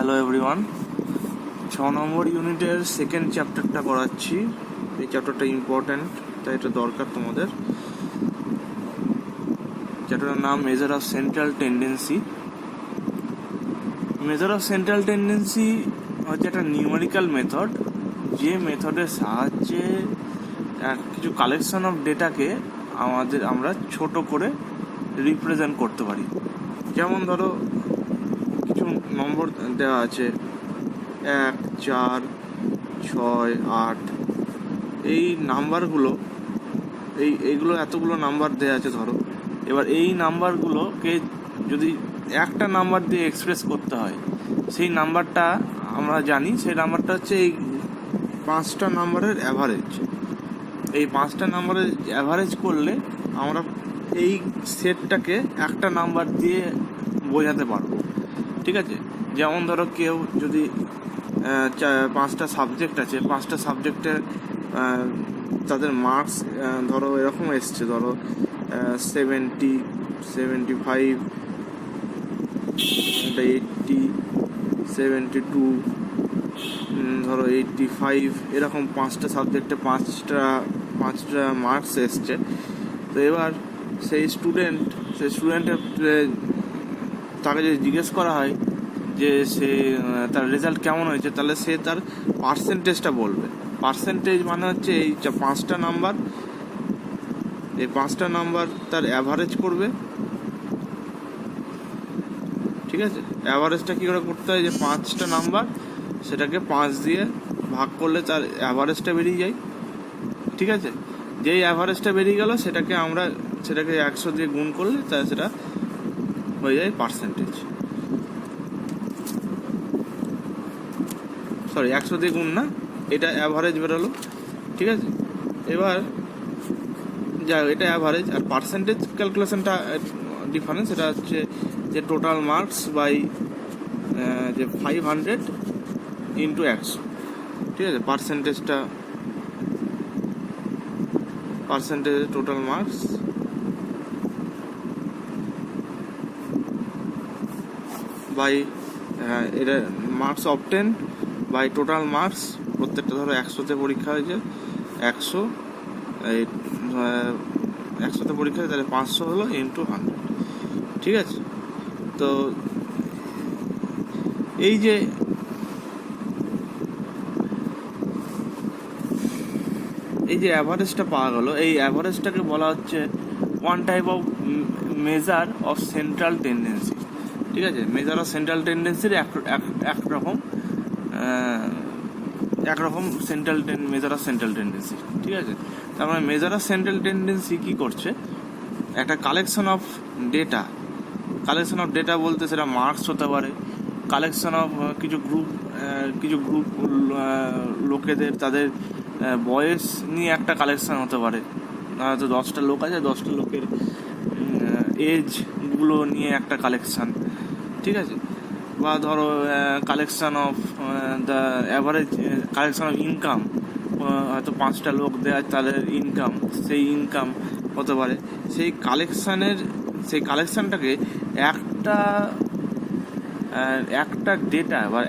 Hello everyone, 6 নম্বর ইউনিটের second চ্যাপ্টারটা করাচ্ছি। এই চ্যাপ্টারটা ইম্পর্ট্যান্ট, তাই এটা দরকার তোমাদের। চ্যাপ্টারটার নাম measure of central tendency. Measure of central tendency হচ্ছে একটা নিউমেরিক্যাল মেথড, যে মেথডের সাহায্যে কিছু কালেকশন অফ ডেটাকে আমরা ছোট করে রিপ্রেজেন্ট করতে পারি। যেমন ধরো কিছু নম্বর দেওয়া আছে 1, 4, 6, 8, এই নাম্বারগুলো এইগুলো এতগুলো নাম্বার দেওয়া আছে ধরো। এবার এই নাম্বারগুলোকে যদি একটা নাম্বার দিয়ে এক্সপ্রেস করতে হয়, সেই নাম্বারটা আমরা জানি, সেই নাম্বারটা হচ্ছে এই 5টা নাম্বারের অ্যাভারেজ। এই 5টা নাম্বারের অ্যাভারেজ করলে আমরা এই সেটটাকে একটা নাম্বার দিয়ে বোঝাতে পারবো। ঠিক আছে, যেমন ধরো কেউ যদি 5টা সাবজেক্ট আছে, 5টা সাবজেক্টের তাদের মার্কস ধরো এরকম এসছে, ধরো 70, 75, 80, 72, ধরো 85, এরকম 5টা সাবজেক্টে 5টা মার্কস এসছে। তো এবার সেই স্টুডেন্টের তাকে যদি জিজ্ঞেস করা হয় যে সে তার রেজাল্ট কেমন হয়েছে, তাহলে সে তার পার্সেন্টেজটা বলবে। পার্সেন্টেজ মানে হচ্ছে এই 5টা নাম্বার, এই 5টা নাম্বার তার অ্যাভারেজ করবে। ঠিক আছে, অ্যাভারেজটা কী করে করতে হয়, যে 5টা নাম্বার সেটাকে 5 দিয়ে ভাগ করলে তার অ্যাভারেজটা বেরিয়ে যায়। ঠিক আছে, যেই অ্যাভারেজটা বেরিয়ে গেল সেটাকে 100 দিয়ে গুণ করলে তাহলে সেটা হয়ে যায় পার্সেন্টেজ। 100 দিয়ে গুণ না, এটা অ্যাভারেজ বেরোলো। ঠিক আছে, এবার এটা অ্যাভারেজ আর পার্সেন্টেজ ক্যালকুলেশনটা ডিফারেন্স। এটা হচ্ছে যে টোটাল মার্কস বাই যে 500 ইন্টু 100। ঠিক আছে, পার্সেন্টেজ টোটাল মার্কস বাই এটা marks obtain by total marks. প্রত্যেকটা ধরো 100তে পরীক্ষা হয়েছে, 100তে পরীক্ষা হয়েছে, তাহলে 500 হলো ইন্টু 100। ঠিক আছে, তো এই যে অ্যাভারেজটা পাওয়া গেল, এই অ্যাভারেজটাকে বলা হচ্ছে one type of measure of central tendency. ঠিক আছে, মেজার অফ সেন্ট্রাল টেন্ডেন্সির একরকম মেজার অফ সেন্ট্রাল টেন্ডেন্সি। ঠিক আছে, তার মানে মেজার অফ সেন্ট্রাল টেন্ডেন্সি কী করছে, একটা কালেকশন অফ ডেটা বলতে সেটা মার্কস হতে পারে, কালেকশন অফ কিছু গ্রুপ লোকেদের তাদের বয়স নিয়ে একটা কালেকশন হতে পারে। হয়তো 10টা লোক আছে, 10টা লোকের এজগুলো নিয়ে একটা কালেকশন। ঠিক আছে, বা ধরো collection of the average collection of income, হয়তো 5টা লোক দেওয়া তাদের ইনকাম, সেই ইনকাম হতে পারে। সেই কালেকশনটাকে একটা ডেটা বা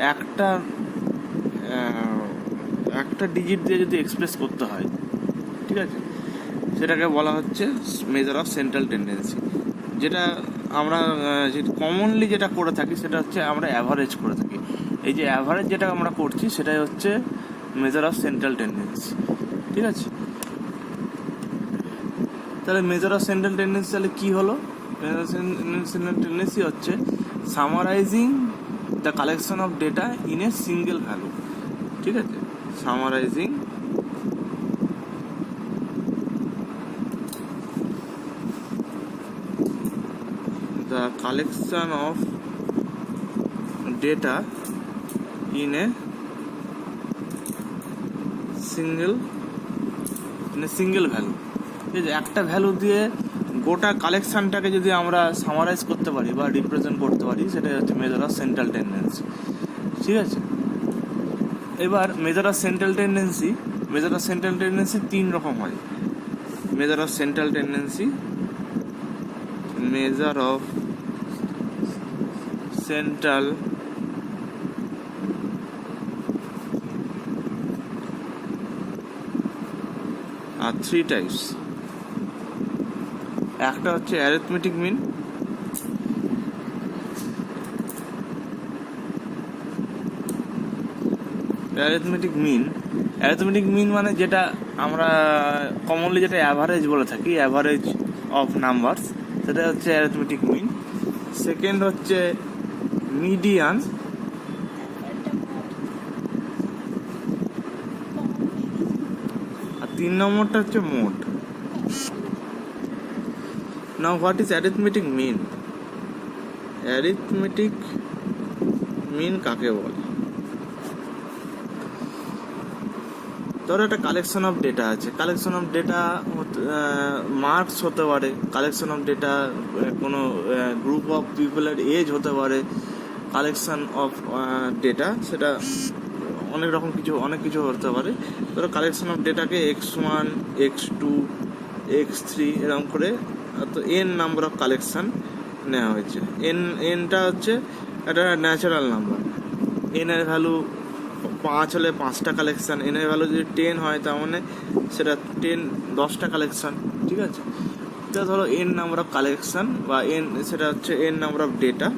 একটা ডিজিট দিয়ে যদি এক্সপ্রেস করতে হয়, ঠিক আছে, সেটাকে বলা হচ্ছে মেজার অফ সেন্ট্রাল টেন্ডেন্সি। যেটা আমরা কমনলি যেটা করে থাকি সেটা হচ্ছে আমরা অ্যাভারেজ করে থাকি। এই যে অ্যাভারেজ যেটা আমরা করছি সেটাই হচ্ছে মেজার অফ সেন্ট্রাল টেন্ডেন্সি। ঠিক আছে, তাহলে মেজার অফ সেন্ট্রাল টেন্ডেন্সি তাহলে কী হলো? মেজার অফ সেন্ট্রাল টেন্ডেন্সি হচ্ছে summarising the collection of data in a single value. ঠিক আছে, summarising the collection of data in a single value। একটা ভ্যালু দিয়ে গোটা কালেকশনটাকে যদি আমরা সামারাইজ করতে পারি বা রিপ্রেজেন্ট করতে পারি, সেটাই হচ্ছে মেজার অফ সেন্ট্রাল টেন্ডেন্সি। ঠিক আছে, এবার মেজার অফ সেন্ট্রাল টেন্ডেন্সি 3 রকম হয়। মেজার অফ সেন্ট্রাল টেন্ডেন্সি আর 3 টাইপস। একটা হচ্ছে অ্যারিথমেটিক মিন, অ্যারিথমেটিক মিন মানে যেটা আমরা কমনলি যেটা অ্যাভারেজ বলে থাকি, অ্যাভারেজ অফ নাম্বারস, সেটা হচ্ছে অ্যারিথমেটিক মিন। সেকেন্ড হচ্ছে মিডিয়ান, আর 3 নম্বরটা হচ্ছে mode. Now what is arithmetic mean? Arithmetic mean কাকে বলে? ধরো একটা কালেকশন অফ ডেটা আছে, কালেকশন অফ ডেটা মার্কস হতে পারে, কালেকশন অফ ডেটা কোনো গ্রুপ অফ পিপলের এজ হতে পারে, কালেকশন অফ ডেটা সেটা অনেক কিছু হতে পারে। ধরো collection of ডেটাকে x1, x2, x3 এরকম করে তো n নাম্বার অফ কালেকশন নেওয়া হয়েছে। এনটা হচ্ছে একটা ন্যাচারাল নাম্বার, n এর ভ্যালু 5 হলে 5টা কালেকশন, n এর ভ্যালু যদি 10 হয় তার মানে সেটা 10টা কালেকশন, ঠিক আছে? এটা ধরো n নাম্বার অফ কালেকশন বা সেটা হচ্ছে n নাম্বার অফ ডেটা,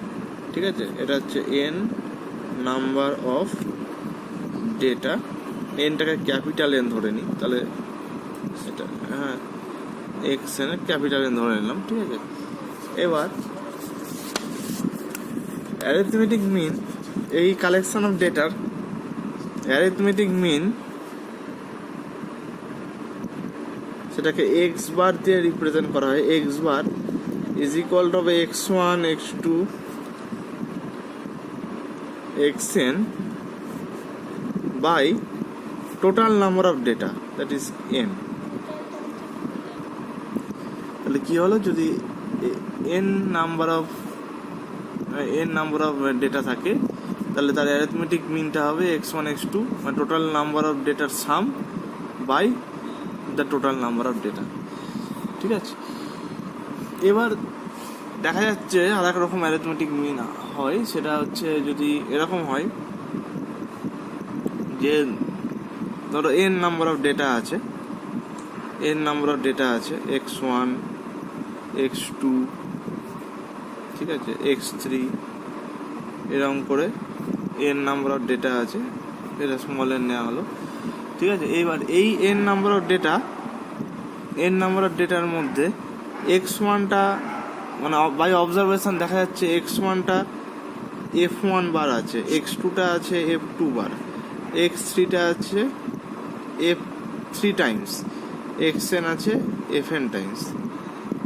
ঠিক আছে? এটা হচ্ছে n নাম্বার অফ ডেটা, এনটাকে ক্যাপিটাল এন ধরে নিই, তাহলে সেটা এক্স এন ক্যাপিটাল এন ধরে নিলাম, ঠিক আছে? এবার অ্যারিথমেটিক মিন, এই কালেকশন অফ ডেটার অ্যারিথমেটিক মিন সেটাকে এক্স বার দিয়ে রিপ্রেজেন্ট করা হয়। X bar is equal two x1, x2, xn by total number of data, that is n। তাহলে কি হলো, যদি n নাম্বার অফ ডেটা থাকে তাহলে তার অ্যারিথমেটিক মিনটা হবে x1, x2 মানে টোটাল নাম্বার অফ ডেটার sum by the total number of data, ঠিক আছে? এবার দেখা যাচ্ছে আর এক রকম অ্যারিথমেটিক মিন হয়, সেটা হচ্ছে যদি এরকম হয় যে ধরো n নাম্বার অফ ডেটা আছে, x1, x2, ঠিক আছে, x3 এরকম করে n নাম্বার অফ ডেটা আছে, এটা স্মল n নেওয়া হলো, ঠিক আছে? এইবার এই n নাম্বার অফ ডেটার মধ্যে x1টা মানে বাই অবজারভেশন দেখা যাচ্ছে x1টা f1 বার আছে, x2টা আছে f2 বার, x3টা আছে f3 টাইমস, xn আছে fn টাইমস।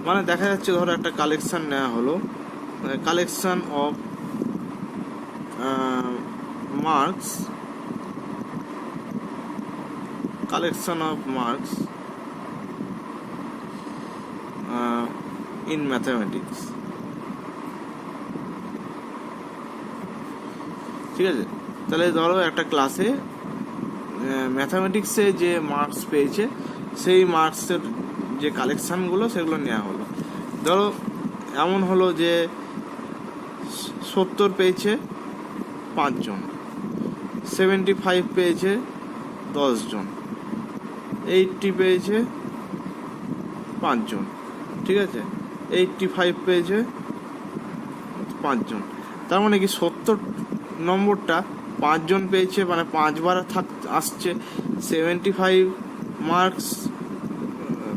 মানে দেখা যাচ্ছে ধরো একটা কালেকশন নেওয়া হলো, collection of marks in mathematics, ঠিক আছে? তাহলে ধরো একটা ক্লাসে ম্যাথামেটিক্সে যে মার্কস পেয়েছে সেই মার্কসের যে কালেকশানগুলো সেগুলো নেওয়া হলো। ধরো এমন হলো যে 70 পেয়েছে 5 জন, 75 পেয়েছে 10 জন, 80 পেয়েছে 5 জন, ঠিক আছে? 85 পেয়েছে 5 জন। তার মানে কি 70 নম্বরটা 5 জন পেয়েছে মানে 5 বার আসছে। 75 মার্কস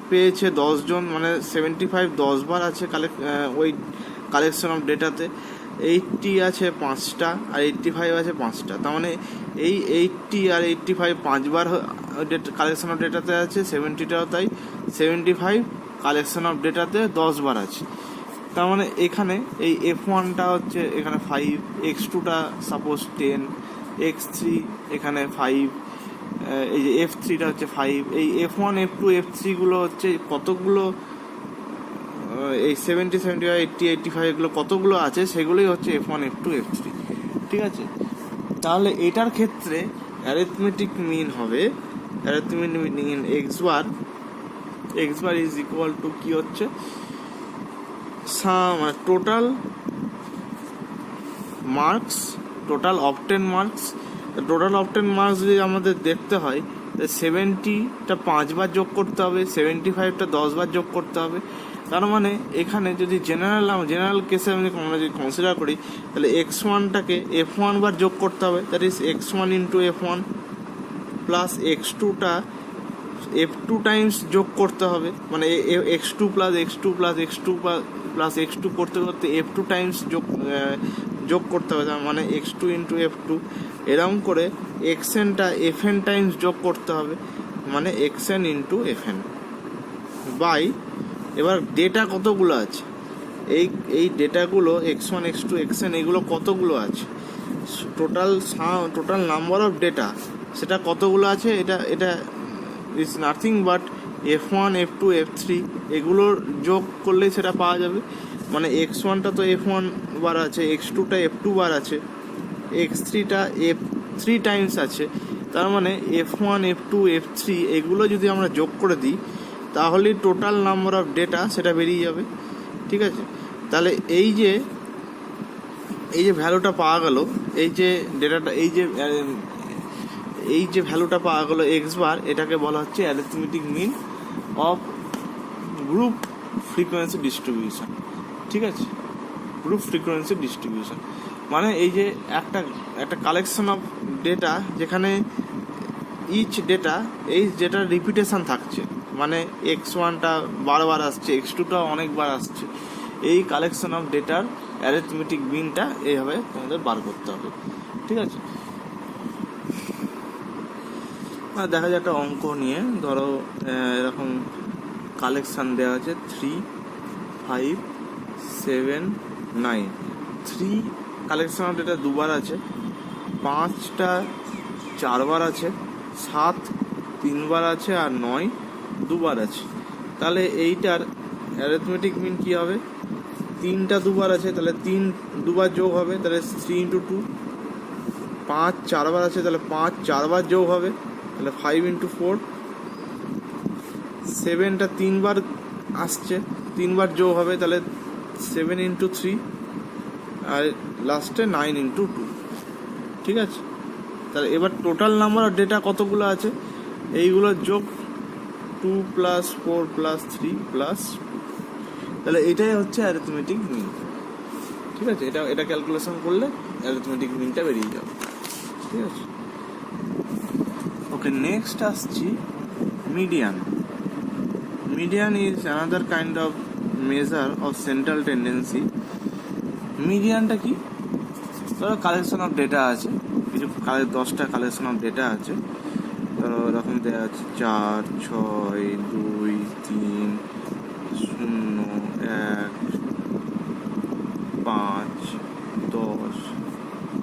পেয়েছে 10 জন মানে 75 10 বার আছে ওই কালেকশন অফ ডেটাতে। 80 আছে 5টা আর 85 আছে 5টা, তার মানে এই 80 আর 85 5 বার কালেকশন অফ ডেটাতে আছে, 70টাও তাই, 75 কালেকশন অফ ডেটাতে 10 বার আছে। তার মানে এখানে এই f1টা হচ্ছে এখানে 5, x2টা সাপোজ 10, x3 এখানে 5, এই যে f3টা হচ্ছে 5, এই f1, f2, f3গুলো হচ্ছে কতগুলো, এই 70, 75, 80, 85 এগুলো কতগুলো আছে সেগুলোই হচ্ছে f1, f2, f3, ঠিক আছে? তাহলে এটার ক্ষেত্রে অ্যারিথমেটিক মিন হবে, arithmetic mean x bar is equal to কি হচ্ছে, total marks, total obtain marks যদি আমাদের দেখতে হয় 70টা 5 বার যোগ করতে হবে, 75টা 10 বার যোগ করতে হবে। তার মানে এখানে যদি জেনারেল কেসে আমরা যদি কনসিডার করি, তাহলে x1টাকে f1 বার যোগ করতে হবে, that is x1 into f1, plus x2টা f2 টাইমস যোগ করতে হবে, মানে x2 plus x2 plus x2 plus x2 করতে করতে f2 টাইমস যোগ করতে হবে, মানে x2 ইন্টু f2, এরকম করে xnটা fn টাইমস যোগ করতে হবে, মানে xn ইন্টু fn বাই, এবার ডেটা কতগুলো আছে, এই ডেটাগুলো x1 x2 xn এগুলো কতগুলো আছে, টোটাল নাম্বার অফ ডেটা সেটা কতগুলো আছে, এটা is nothing but f1 f2 f3 এগুলোর যোগ করলেই সেটা পাওয়া যাবে। মানে x1টা তো f1 বার আছে, x2টা f2 বার আছে, x3টা f3 টাইমস আছে, তার মানে f1 f2 f3 এগুলো যদি আমরা যোগ করে দিই তাহলে টোটাল নাম্বার অফ ডেটা সেটা বেরিয়ে যাবে। ঠিক আছে, তাহলে এই যে ভ্যালুটা পাওয়া গেল, এই যে ডেটাটা এই যে ভ্যালুটা পাওয়া গেল x বার, এটাকে বলা হচ্ছে arithmetic mean of group frequency distribution. ঠিক আছে, গ্রুপ ফ্রিকোয়েন্সি ডিস্ট্রিবিউশন মানে এই যে একটা কালেকশন অফ ডেটা যেখানে ইচ ডেটা রিপিটেশন থাকছে, মানে x1টা বারবার আসছে, x2টা অনেকবার আসছে, এই কালেকশন অফ ডেটার অ্যারিথমেটিক মিনটা এইভাবে তোমাদের বার করতে হবে। ঠিক আছে, দেখা যায় একটা অঙ্ক নিয়ে, ধরো এরকম কালেকশান দেওয়া আছে 3 5 7 9, 3 কালেকশন অফ ডেটা দুবার আছে, 5টা 4 বার আছে, 7 3 বার আছে, আর 9 দুবার আছে। তাহলে এইটার অ্যারিথমেটিক মিন কী হবে, 3টা দুবার আছে, তাহলে 3 দুবার যোগ হবে, তাহলে 3 ইন্টু 2, 5 4 বার আছে, তাহলে 5 4 বার যোগ হবে, তাহলে 5 ইন্টু 4, 7টা 3 বার আসছে, 3 বার যোগ হবে, তাহলে 7 ইন্টু 3, আর লাস্টে 9 ইন্টু 2। ঠিক আছে, তাহলে এবার টোটাল নাম্বার অফ ডেটা কতগুলো আছে, এইগুলোর যোগ 2 প্লাস 4 প্লাস 3 প্লাস 2, তাহলে এটাই হচ্ছে অ্যারিথমেটিক মিন। ঠিক আছে, এটা ক্যালকুলেশন করলে অ্যারিথমেটিক মিনটা বেরিয়ে যাবে। ঠিক আছে, ওকে, নেক্সট আসছি median. Median is another kind of measure of central tendency. মিডিয়ানটা কি, ধরো কালেকশন অফ ডেটা আছে, কিছু 10টা কালেকশন অফ ডেটা আছে, ধরো এরকম দেওয়া আছে 4 6 2 3 0 1 5 10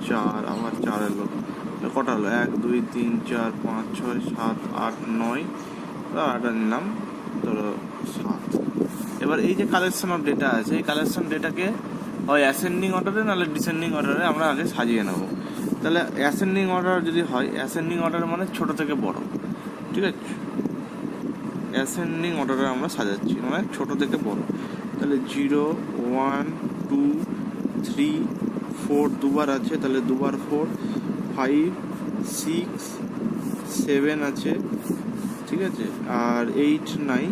4, আবার 4 এলো, কটা হলো 1 2 3 4 5 6 7 8 9, আটটা নিলাম, ধরো 7। এবার এই যে কালেকশন অফ ডেটা আছে, এই কালেকশন ডেটাকে হয় অ্যাসেন্ডিং অর্ডারে নাহলে ডিসেন্ডিং অর্ডারে আমরা আগে সাজিয়ে নেব। তাহলে অ্যাসেন্ডিং অর্ডার যদি হয়, অ্যাসেন্ডিং অর্ডার মানে ছোট থেকে বড়। ঠিক আছে, অ্যাসেন্ডিং অর্ডারে আমরা সাজাচ্ছি, মানে ছোট থেকে বড়। তাহলে 0 1 2 3 4 দুবার আছে, তাহলে দুবার 4, 5 6 7 আছে। ঠিক আছে, আর 8 9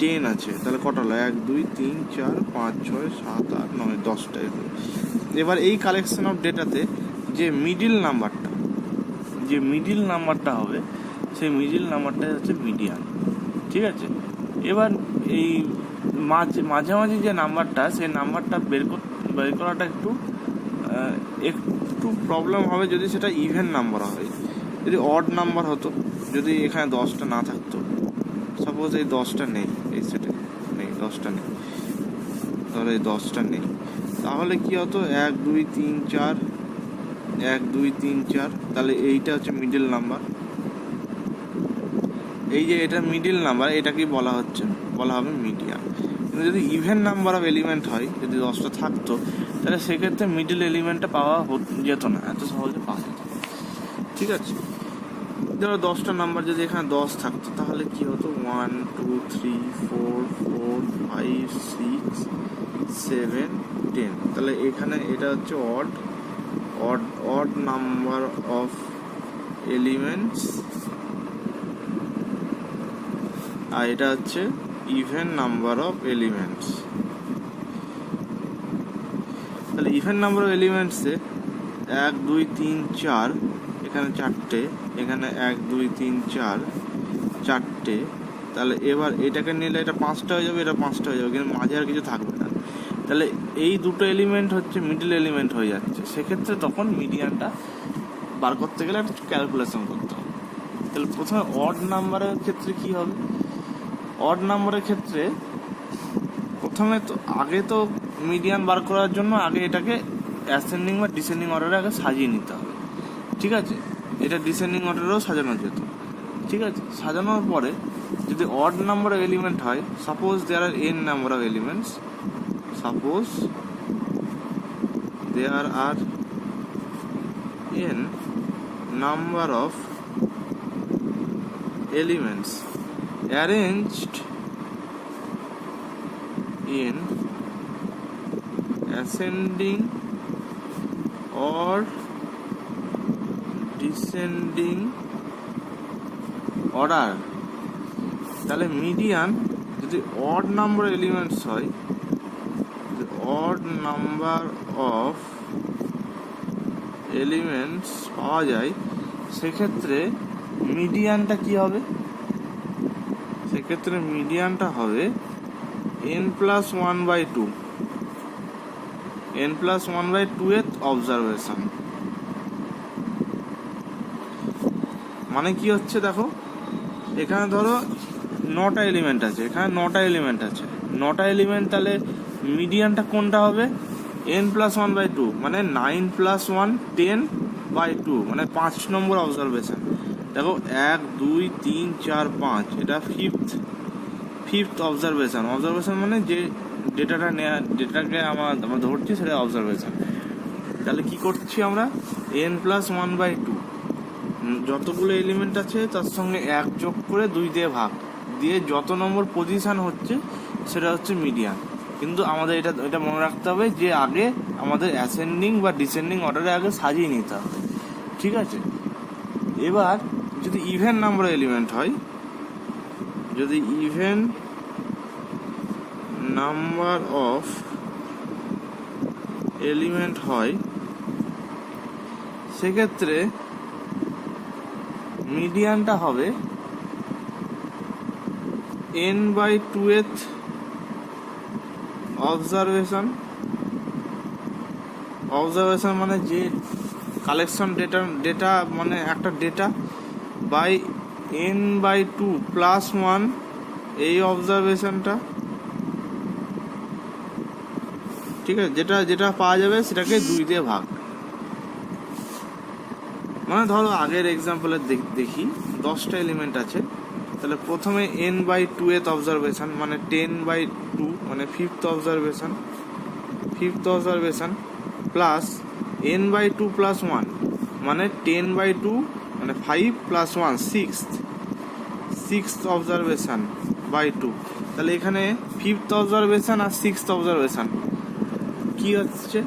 10 আছে, তাহলে কটা হলো 1 2 3 4 5 6 7 8 9 10টা এগুলো। এবার এই কালেকশন অফ ডেটাতে যে মিডিল নাম্বারটা হবে, সেই মিডিল নাম্বারটাই হচ্ছে মিডিয়ান। ঠিক আছে, এবার এই মাঝামাঝি যে নাম্বারটা, সেই নাম্বারটা বের করাটা একটু প্রবলেম হবে যদি সেটা ইভেন নাম্বার হয়। যদি অড নাম্বার হতো, যদি এখানে 10টা না থাকতো, সাপোজ এই 10টা নেই, এই সেটে নেই, 10টা নেই, ধরো এই 10টা নেই, তাহলে কি হতো 1 2 3 4 1 2 3 4, তাহলে এইটা হচ্ছে মিডল নাম্বার। এই যে এটা মিডল নাম্বার, এটাকেই বলা হবে মিডিয়ান। কিন্তু যদি ইভেন নাম্বার অফ এলিমেন্ট হয়, যদি 10টা থাকতো, তাহলে সেক্ষেত্রে মিডল এলিমেন্টটা পাওয়া যেত না, এত সহজে পাওয়া যেত। ঠিক আছে, ধরো 10টা নাম্বার যদি এখানে 10 থাকতো, তাহলে কি হতো 1 2 3 4 4 5 6 7 10, তাহলে এখানে এটা হচ্ছে অড নাম্বার অফ এলিমেন্টস আর এটা হচ্ছে ইভেন নাম্বার অফ এলিমেন্টস। তাহলে ইভেন নাম্বার অফ এলিমেন্টসে 1 2 3 4, এখানে 4টে, এখানে 1 2 3 4 4টে। তাহলে এবার এটাকে নিলে এটা 5টা হয়ে যাবে, এটা 5টা হয়ে যাবে, কিন্তু মাঝে আর কিছু থাকবে না। তাহলে এই দুটো এলিমেন্ট হচ্ছে মিডল এলিমেন্ট হয়ে যাচ্ছে। সেক্ষেত্রে তখন মিডিয়ানটা বার করতে গেলে একটা ক্যালকুলেশন করতে হবে। তাহলে প্রথমে অড নাম্বারের ক্ষেত্রে কি হবে? অড নাম্বারের ক্ষেত্রে প্রথমে তো আগে তো মিডিয়ান বার করার জন্য আগে এটাকে অ্যাসেন্ডিং বা ডিসেন্ডিং অর্ডারে আগে সাজিয়ে নিতে হবে। ঠিক আছে, এটা ডিসেন্ডিং অর্ডারেও সাজানো যেত। ঠিক আছে, সাজানোর পরে যদি অড নাম্বার অফ এলিমেন্ট হয়, suppose there are N number of elements, suppose there are n number of elements arranged in ascending or descending order, তাহলে মিডিয়ান যদি অড নাম্বার এলিমেন্টস হয়, অড নাম্বার অফ এলিমেন্টস পাওয়া যায়, সেক্ষেত্রে মিডিয়ানটা কি হবে? সেক্ষেত্রে মিডিয়ানটা হবে n+1/2, n+1/2th অবজারভেশন। মানে কি হচ্ছে দেখো, এখানে ধরো 9টা এলিমেন্ট আছে, এখানে 9টা এলিমেন্ট আছে, 9টা এলিমেন্ট, তাহলে মিডিয়ানটা কোনটা হবে? n+1/2, মানে 9 + 1 10/2, মানে 5 নম্বর অবজারভেশন। দেখো 1 2 3 4 5, এটা ফিফথ অবজারভেশন। অবজারভেশন মানে যে ডেটাকে আমরা ধরছি সেটা অবজারভেশন। তাহলে কি করছি আমরা? n+1/2 যতগুলো এলিমেন্ট আছে তার সঙ্গে 1 যোগ করে 2 দিয়ে ভাগ দিয়ে যত নম্বর পজিশন হচ্ছে সেটা হচ্ছে মিডিয়ান। কিন্তু আমাদের এটা মনে রাখতে হবে যে আগে আমাদের অ্যাসেন্ডিং বা ডিসেন্ডিং অর্ডারে আগে সাজিয়ে নিতে হবে। ঠিক আছে, এবার যদি ইভেন নাম্বার এলিমেন্ট হয়, যদি ইভেন নাম্বার অফ এলিমেন্ট হয়, সেক্ষেত্রে মিডিয়ানটা হবে n/2th অবজারভেশন মানে যে কালেকশন ডেটা মানে একটা ডেটা বাই n/2 + 1 এই অবজারভেশনটা। ঠিক আছে, যেটা পাওয়া যাবে সেটাকে 2 দিয়ে ভাগ। মানে ধরো আগের এক্সাম্পলে দেখি 10টা এলিমেন্ট আছে, তাহলে প্রথমে n/2th অবজারভেশন মানে 10/2, মানে ফিফথ অবজারভেশন প্লাস n/2 + 1 মানে 10/2, মানে 5 + 1 সিক্সথ অবজারভেশন বাই 2। তাহলে এখানে ফিফথ অবজারভেশন আর সিক্সথ অবজারভেশন কি হচ্ছে?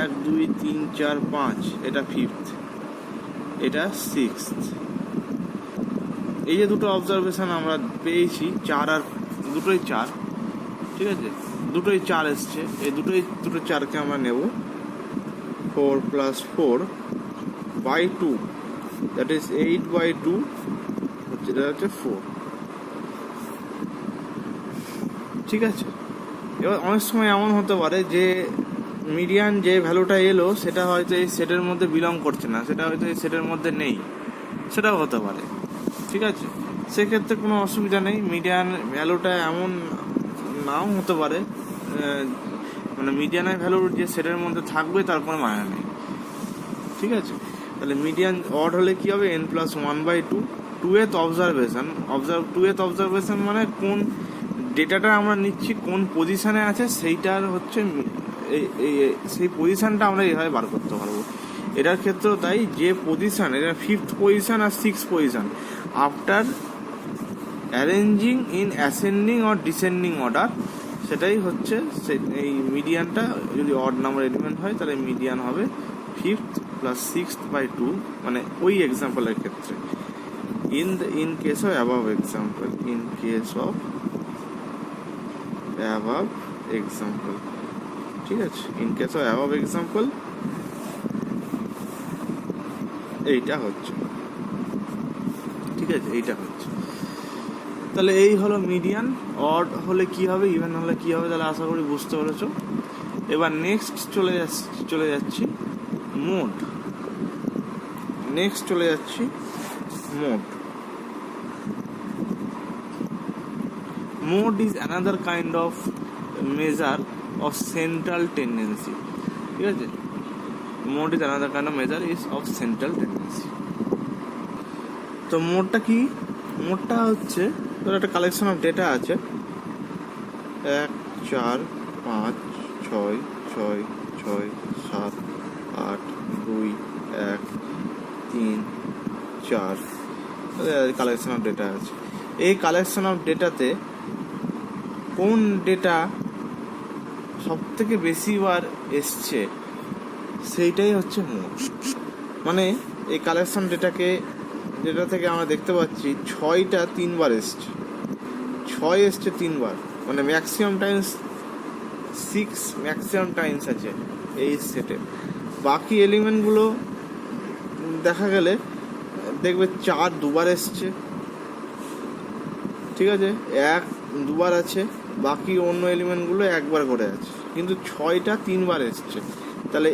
1 2 3 4 5, এটা ফিফথ, এটা সিক্সথ। এই যে দুটো অবজারভেশন আমরা পেয়েছি, 4 আর দুটোই 4। ঠিক আছে, দুটোই 4 এসছে, এই দুটো 4কে আমরা নেব 4 + 4/2, দ্যাট ইজ 8/2, যেটা হচ্ছে 4। ঠিক আছে, এবার অনেক সময় এমন হতে পারে যে মিডিয়ান যে ভ্যালুটা এলো সেটা হয়তো এই সেটের মধ্যে বিলং করছে না, সেটা হয়তো এই সেটের মধ্যে নেই, সেটাও হতে পারে। ঠিক আছে, সেক্ষেত্রে কোনো অসুবিধা নেই, মিডিয়ান ভ্যালুটা এমন নাও হতে পারে, মানে মিডিয়ানের ভ্যালু যে সেটের মধ্যে থাকবে তার কোনো মানে নেই। ঠিক আছে, তাহলে মিডিয়ান অড হলে কি হবে? n+1/2 2th অবজারভেশন মানে কোন ডেটাটা আমরা নিচ্ছি কোন পজিশনে আছে সেইটার হচ্ছে সেই পজিশনটা আমরা এইভাবে বার করতে পারবো। এটার ক্ষেত্রেও তাই, যে পজিশন, এটা ফিফথ পজিশন আর six position after arranging in ascending or descending order, সেটাই হচ্ছে এই মিডিয়ানটা। যদি অড নাম্বার এলিমেন্ট হয় তাহলে মিডিয়ান হবে 5th + 6/2, মানে ওই এক্সাম্পলের ক্ষেত্রে। in case of above example, in case of above example, ঠিক আছে, in case of above example এইটা হচ্ছে, ঠিক আছে, এইটা হচ্ছে। তাহলে এই হলো মিডিয়ান। অড হলে কি হবে, ইভেন হলে কি হবে, তাহলে আশা করি বুঝতে পেরেছো। এবার নেক্সট চলে যাচ্ছি মোড। নেক্সট চলে যাচ্ছি mode. Mode is another kind of measure of central tendency, ঠিক আছে। Mode is another kind of measure is of central tendency. তো মোডটা কি? মোডটা হচ্ছে একটা কালেকশন অফ ডেটা আছে, 1 4 5 6 6 6 7 8 2 1 3 4 কালেকশন অফ ডেটা আছে। এই কালেকশন অফ ডেটাতে কোন ডেটা সব থেকে বেশিবার এসছে সেইটাই হচ্ছে মোড। মানে এই কালেকশন ডেটা থেকে আমরা দেখতে পাচ্ছি 6টা 3বার এসছে, 6 এসছে 3বার, মানে ম্যাক্সিমাম টাইমস 6 ম্যাক্সিমাম টাইমস আছে এই সেটে। বাকি এলিমেন্টগুলো দেখা গেলে দেখবে 4 2বার এসছে, ঠিক আছে, 1 2বার আছে, বাকি অন্য এলিমেন্টগুলো 1বার করে আছে, কিন্তু 6টা 3বার এসছে। তাহলে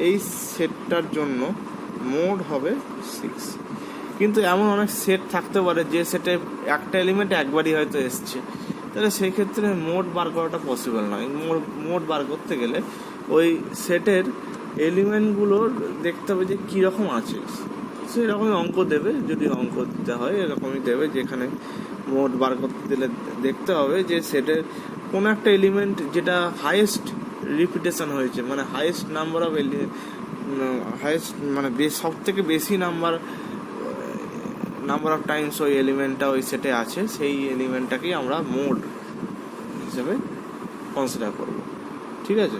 এই সেটটার জন্য মোড হবে 6। কিন্তু এমন অনেক সেট থাকতে পারে যে সেটে একটা এলিমেন্ট একবারই হয়তো এসছে, তাহলে সেই ক্ষেত্রে মোড বার করাটা পসিবল নয়। মোড বার করতে গেলে ওই সেটের এলিমেন্টগুলো দেখতে হবে যে কীরকম আছে, সেই রকমই অঙ্ক দেবে। যদি অঙ্ক দিতে হয় এরকমই দেবে, যেখানে মোড বার করতে দিলে দেখতে হবে যে সেটের কোনো একটা এলিমেন্ট যেটা হাইয়েস্ট রিপিটেশন হয়েছে, মানে হাইয়েস্ট নাম্বার অফ হাইয়েস্ট মানে সব থেকে বেশি নাম্বার অফ টাইমস ওই এলিমেন্টটা ওই সেটে আছে, সেই এলিমেন্টটাকেই আমরা মোড হিসেবে কনসিডার করব, ঠিক আছে।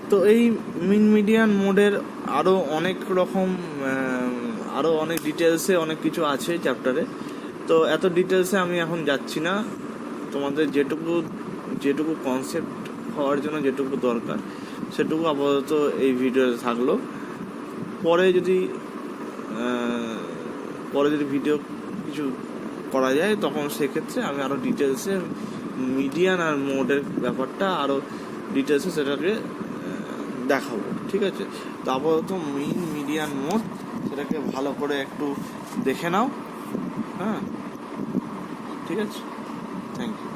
তো এই মিন মিডিয়ান মোডের আরও অনেক রকম আরও অনেক ডিটেলসে অনেক কিছু আছে চ্যাপ্টারে, তো এত ডিটেলসে আমি এখন যাচ্ছি না। তোমাদের যেটুকু কনসেপ্ট হওয়ার জন্য যেটুকু দরকার সেটুকু আপাতত এই ভিডিওতে থাকলো। পরে যদি ভিডিও কিছু করা যায় তখন সেক্ষেত্রে আমি আরও ডিটেলসে মিডিয়ান আর মোডের ব্যাপারটা আরও ডিটেলসে সেটাকে দেখাবো, ঠিক আছে। তো আপাতত মিডিয়ান মোড সেটাকে ভালো করে একটু দেখে নাও, হ্যাঁ, ঠিক আছে, থ্যাংক ইউ।